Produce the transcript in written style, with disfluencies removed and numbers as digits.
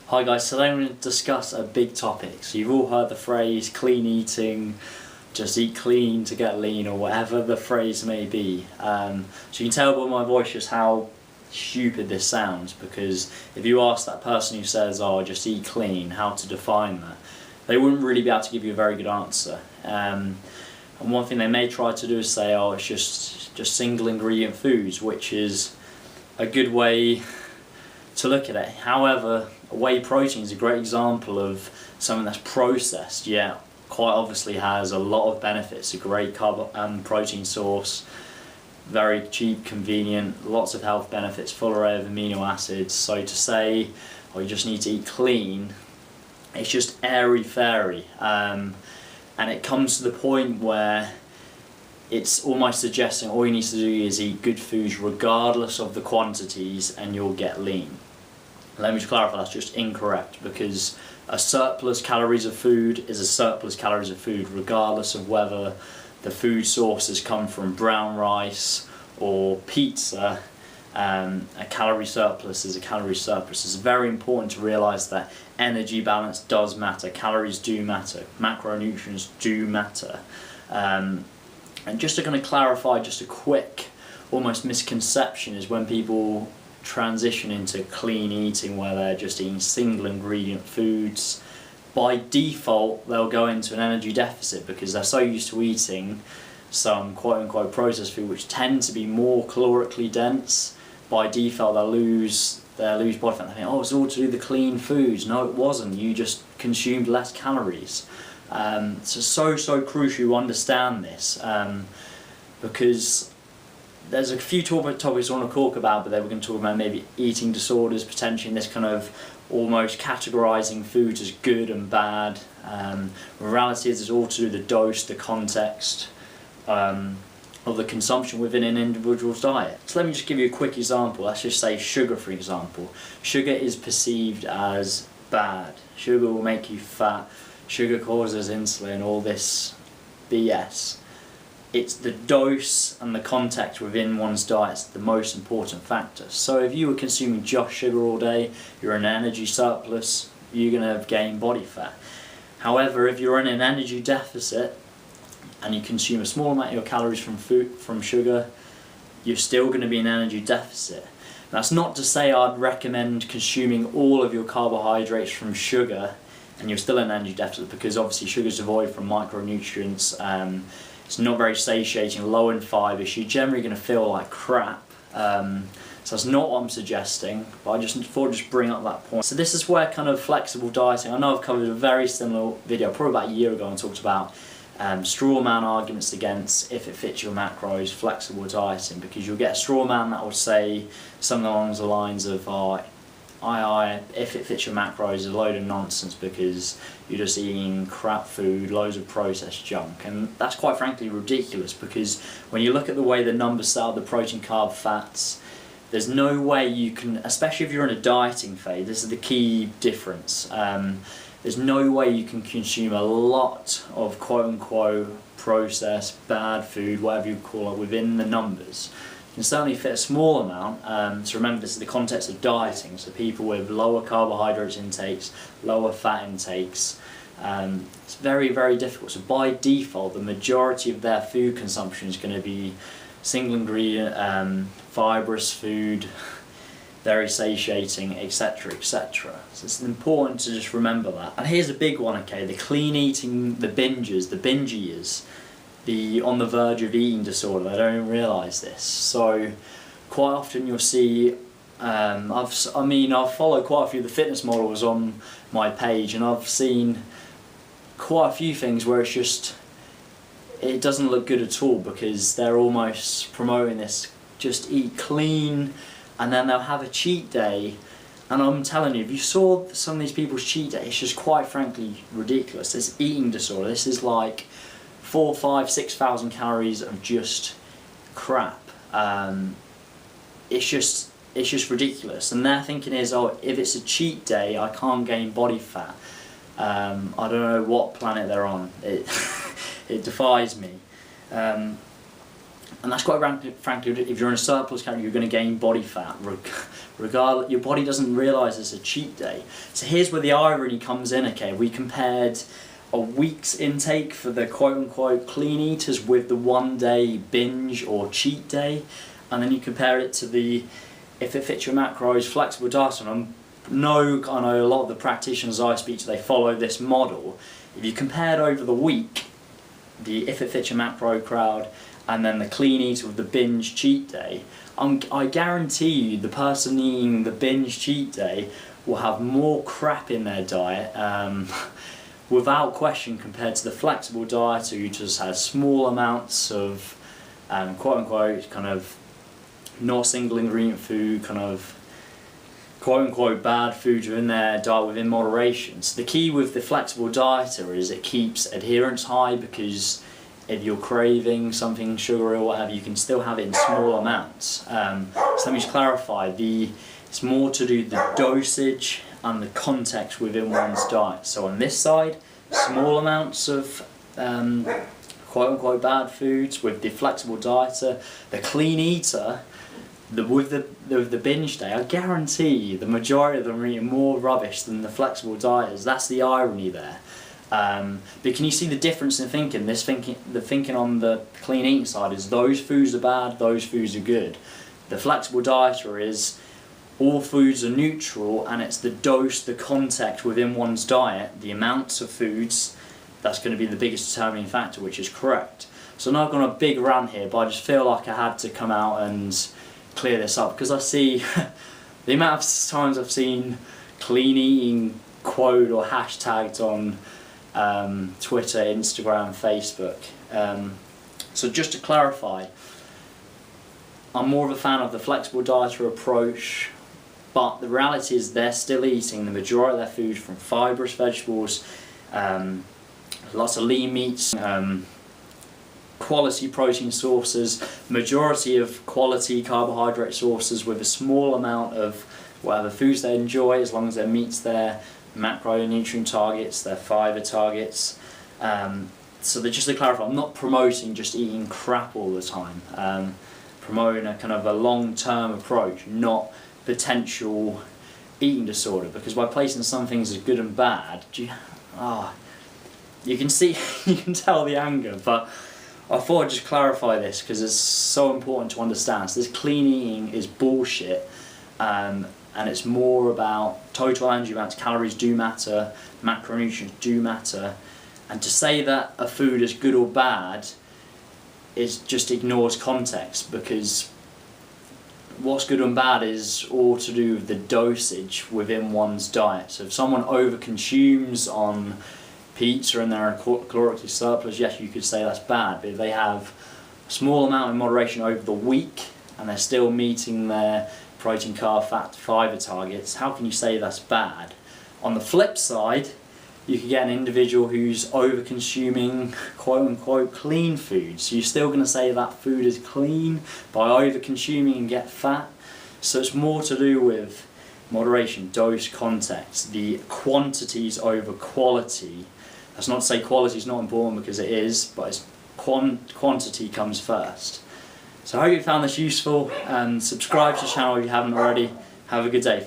Hi guys, today I'm going to discuss a big topic. So you've all heard the phrase clean eating, just eat clean to get lean, or whatever the phrase may be. So you can tell by my voice just how stupid this sounds, because if you ask that person who says, oh, just eat clean, how to define that, they wouldn't really be able to give you a very good answer. And one thing they may try to do is say, oh, it's just single ingredient foods, which is a good way to look at it. However, whey protein is a great example of something that's processed, yet quite obviously has a lot of benefits. A great protein source, very cheap, convenient, lots of health benefits, full array of amino acids. So to say, oh, you just need to eat clean, it's just airy-fairy. And it comes to the point where it's almost suggesting all you need to do is eat good foods regardless of the quantities and you'll get lean. Let me just clarify, that's just incorrect, because a surplus calories of food is a surplus calories of food regardless of whether the food sources come from brown rice or pizza. A calorie surplus is a calorie surplus. It's very important to realise that energy balance does matter, calories do matter, macronutrients do matter. And just to kind of clarify, just a quick almost misconception is when people transition into clean eating where they're just eating single ingredient foods, by default they'll go into an energy deficit because they're so used to eating some quote unquote processed food which tend to be more calorically dense. By default they'll lose body fat. They think, oh, it's all to do with the clean foods. No, it wasn't. You just consumed less calories. So crucial you understand this, because there's a few topics I want to talk about, but then we're going to talk about maybe eating disorders, potentially in this kind of almost categorising foods as good and bad. Reality is it's all to do with the dose, the context of the consumption within an individual's diet. So let me just give you a quick example. Let's just say sugar, for example. Sugar is perceived as bad. Sugar will make you fat. Sugar causes insulin, all this BS. It's the dose and the context within one's diet that's the most important factor. So if you were consuming just sugar all day, you're in an energy surplus, you're going to gain body fat. However, if you're in an energy deficit and you consume a small amount of your calories from sugar, you're still going to be in an energy deficit. That's not to say I'd recommend consuming all of your carbohydrates from sugar and you're still in an energy deficit, because obviously sugar is devoid from micronutrients. It's not very satiating, low in fibre, so you're generally going to feel like crap. So that's not what I'm suggesting, but I just thought I'd just bring up that point. So this is where kind of flexible dieting, I know I've covered a very similar video probably about a year ago and talked about straw man arguments against if it fits your macros, flexible dieting, because you'll get a straw man that will say something along the lines of if it fits your macros is a load of nonsense because you're just eating crap food, loads of processed junk. And that's quite frankly ridiculous, because when you look at the way the numbers set out the protein, carb, fats, there's no way you can, especially if you're in a dieting phase, this is the key difference, there's no way you can consume a lot of quote unquote processed, bad food, whatever you call it, within the numbers. You can certainly fit a small amount. So remember, this is the context of dieting, so people with lower carbohydrate intakes, lower fat intakes, it's very, very difficult. So by default, the majority of their food consumption is going to be single ingredient, fibrous food, very satiating, etc, etc. So it's important to just remember that. And here's a big one, okay, the clean eating, the bingers, the binge eaters, the on the verge of eating disorder, they don't realise this. So quite often you'll see, I've followed quite a few of the fitness models on my page, and I've seen quite a few things where it's just, it doesn't look good at all, because they're almost promoting this, just eat clean, and then they'll have a cheat day. And I'm telling you, if you saw some of these people's cheat day, it's just quite frankly ridiculous. This eating disorder, this is like 4,000, 5,000, 6,000 calories of just crap. It's just ridiculous. And their thinking is, oh, if it's a cheat day, I can't gain body fat. I don't know what planet they're on. It defies me. And that's quite frankly, if you're in a surplus calorie, you're going to gain body fat regardless, your body doesn't realise it's a cheat day. So here's where the irony comes in, okay? We compared a week's intake for the quote-unquote clean eaters with the 1 day binge or cheat day, and then you compare it to the if it fits your macros flexible diet. And I know a lot of the practitioners I speak to, they follow this model. If you compared over the week the if it fits your macro crowd and then the clean eater with the binge cheat day, I guarantee you the person eating the binge cheat day will have more crap in their diet without question compared to the flexible dieter who just has small amounts of quote unquote kind of not single ingredient food, kind of quote unquote bad foods within their diet within moderation. So the key with the flexible dieter is it keeps adherence high, because if you're craving something sugary or whatever, you can still have it in small amounts. So let me just clarify, it's more to do the dosage and the context within one's diet. So on this side, small amounts of quote unquote bad foods with the flexible dieter. The clean eater, with the binge day, I guarantee the majority of them are eating more rubbish than the flexible dieters. That's the irony there. But can you see the difference in thinking? The thinking on the clean eating side is those foods are bad, those foods are good. The flexible dieter is all foods are neutral, and it's the dose, the context within one's diet, the amounts of foods, that's going to be the biggest determining factor, which is correct. So now I've gone a big rant here, but I just feel like I had to come out and clear this up, because I see the amount of times I've seen clean eating quote or hashtagged on Twitter, Instagram, Facebook. So just to clarify, I'm more of a fan of the flexible dieter approach, but the reality is they're still eating the majority of their food from fibrous vegetables, lots of lean meats, quality protein sources, majority of quality carbohydrate sources with a small amount of whatever foods they enjoy, as long as their meets their macronutrient targets, their fibre targets. So just to clarify, I'm not promoting just eating crap all the time. Promoting a kind of a long-term approach, not potential eating disorder, because by placing some things as good and bad, you can see, you can tell the anger. But I thought I'd just clarify this because it's so important to understand. So this clean eating is bullshit, and it's more about total energy amounts. Calories do matter, macronutrients do matter, and to say that a food is good or bad is just ignores context, because what's good and bad is all to do with the dosage within one's diet. So if someone overconsumes on pizza and they're in a calorically surplus, yes, you could say that's bad. But if they have a small amount in moderation over the week and they're still meeting their protein, carb, fat, fibre targets, how can you say that's bad? On the flip side, you could get an individual who's over-consuming quote-unquote clean foods. So you're still going to say that food is clean by over-consuming and get fat. So it's more to do with moderation, dose, context, the quantities over quality. That's not to say quality is not important, because it is, but it's quantity comes first. So I hope you found this useful, and subscribe to the channel if you haven't already. Have a good day.